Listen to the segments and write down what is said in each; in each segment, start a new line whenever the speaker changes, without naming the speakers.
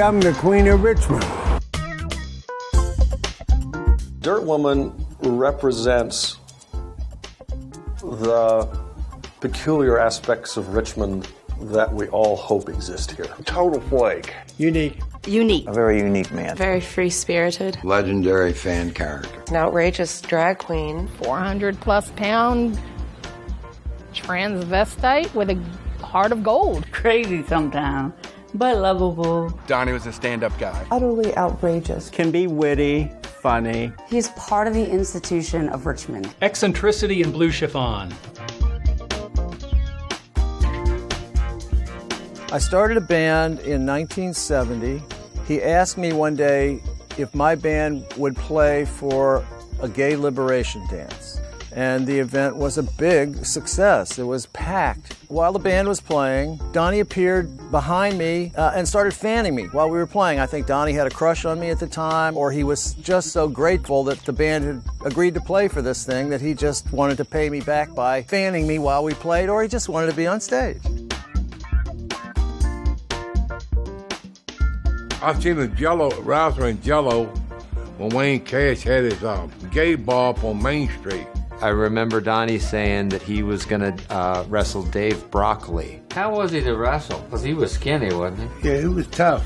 I'm the Queen of Richmond.
Dirt Woman represents the peculiar aspects of Richmond that we all hope exist here.
Total flake.
Unique.
Unique.
A very unique man.
Very free-spirited.
Legendary fan character.
An outrageous drag queen.
400-plus pound transvestite with a heart of gold.
Crazy sometimes, but lovable.
Donnie was a stand-up guy.
Utterly outrageous.
Can be witty, funny.
He's part of the institution of Richmond.
Eccentricity in blue chiffon.
I started a band in 1970. He asked me one day if my band would play for a gay liberation dance. And the event was a big success. It was packed. While the band was playing, Donnie appeared behind me and started fanning me while we were playing. I think Donnie had a crush on me at the time, or he was just so grateful that the band had agreed to play for this thing that he just wanted to pay me back by fanning me while we played, or he just wanted to be on stage.
I've seen a Rouser in Jello when Wayne Cash had his gay bar up on Main Street.
I remember Donnie saying that he was going to wrestle Dave Broccoli.
How was he to wrestle? Because he was skinny, wasn't he?
Yeah, he was tough.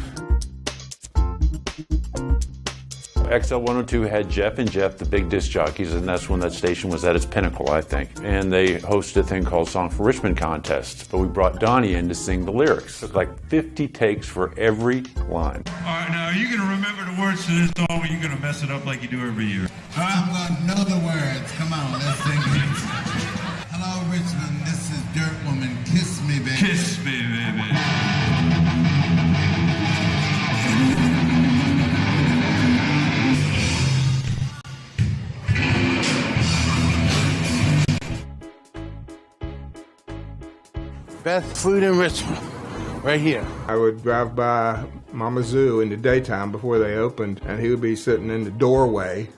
XL 102 had Jeff and Jeff, the big disc jockeys, and that's when that station was at its pinnacle, I think. And they hosted a thing called Song for Richmond contest, but we brought Donnie in to sing the lyrics. It was like 50 takes for every line.
All right, now are you going to remember the words to this song, or are you going to mess it up like you do every year?
I'm going to know the words. Come on, let's sing it. Hello, Richmond. This is Dirt Woman. Kiss me, baby.
Kiss me, baby.
Best food in Richmond, right here.
I would drive by Mama Zoo in the daytime before they opened, and he would be sitting in the doorway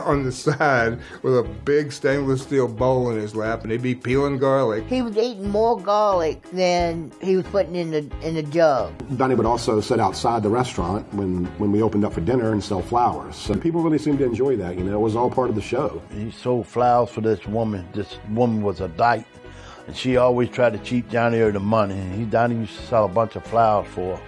on the side with a big stainless steel bowl in his lap, and he'd be peeling garlic.
He was eating more garlic than he was putting in the jug.
Donnie would also sit outside the restaurant when we opened up for dinner and sell flowers. So people really seemed to enjoy that, you know, it was all part of the show.
He sold flowers for this woman. This woman was a dyke, and she always tried to cheat Donnie of the money. And Donnie used to sell a bunch of flowers for her.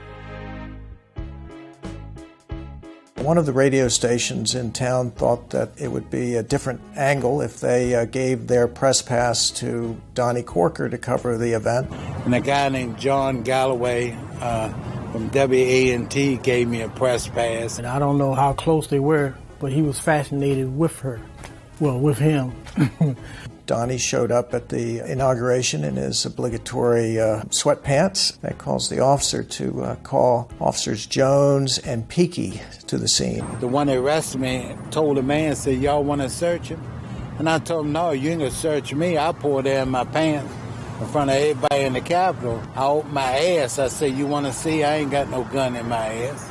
One of the radio stations in town thought that it would be a different angle if they gave their press pass to Donnie Corker to cover the event.
And a guy named John Galloway from WANT gave me a press pass.
And I don't know how close they were, but he was fascinated with her. Well, with him.
Donnie showed up at the inauguration in his obligatory sweatpants. That caused the officer to call Officers Jones and Peaky to the scene.
The one that arrested me told the man, said, y'all want to search him? And I told him, no, you ain't going to search me. I pulled down my pants in front of everybody in the Capitol. I opened my ass. I said, you want to see? I ain't got no gun in my ass.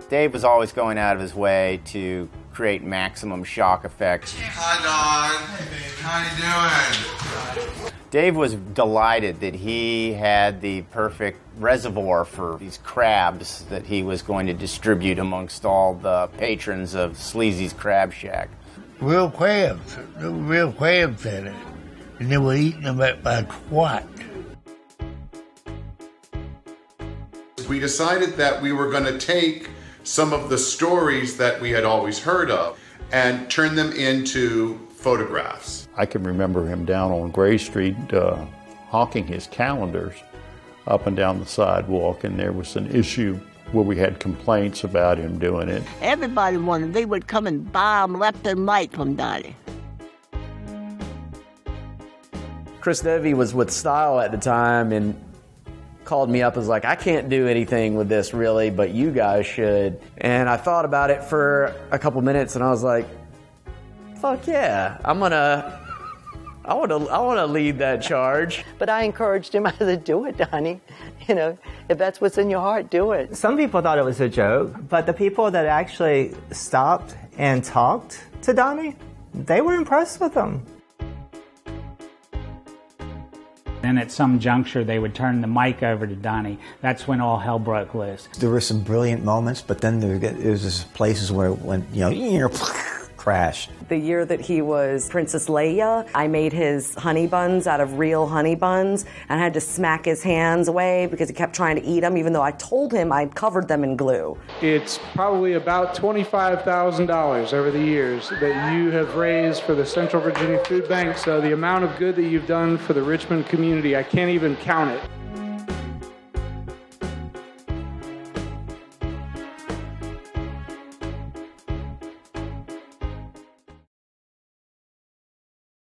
Dave was always going out of his way to create maximum shock effect.
Hi, Don. Hey, baby. How you doing?
Dave was delighted that he had the perfect reservoir for these crabs that he was going to distribute amongst all the patrons of Sleazy's Crab Shack.
Real crabs. There were real crabs in it. And they were eating them by twat.
We decided that we were going to take some of the stories that we had always heard of and turn them into photographs.
I can remember him down on Gray Street hawking his calendars up and down the sidewalk, and there was an issue where we had complaints about him doing it.
Everybody wanted, they would come and buy them left and right from Donnie.
Chris Dovey was with Style at the time and called me up and was like, I can't do anything with this really, but you guys should. And I thought about it for a couple minutes and I was like, fuck yeah, I want to lead that charge.
But I encouraged him to do it, Donnie. You know, if that's what's in your heart, do it.
Some people thought it was a joke, but the people that actually stopped and talked to Donnie, they were impressed with him.
Then at some juncture, they would turn the mic over to Donnie. That's when all hell broke loose.
There were some brilliant moments, but then there was just places where it went, crashed.
The year that he was Princess Leia, I made his honey buns out of real honey buns and had to smack his hands away because he kept trying to eat them, even though I told him I'd covered them in glue.
It's probably about $25,000 over the years that you have raised for the Central Virginia Food Bank. So the amount of good that you've done for the Richmond community, I can't even count it.